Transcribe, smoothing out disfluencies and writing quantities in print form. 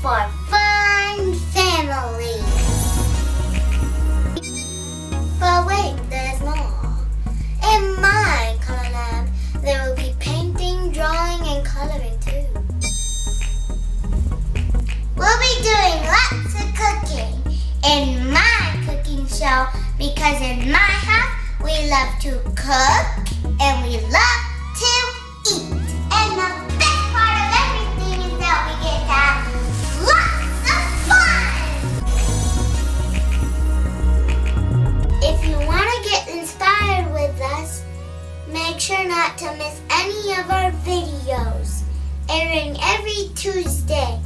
for fun families. But wait, there's more. In my color lab, there will be painting, drawing, and coloring too. We'll be doing lots of cooking in my cooking show because in my house, we love to cook and we love to eat. And the best part of everything is that we get to have lots of fun! If you want to get inspired with us, make sure not to miss any of our videos, airing every Tuesday.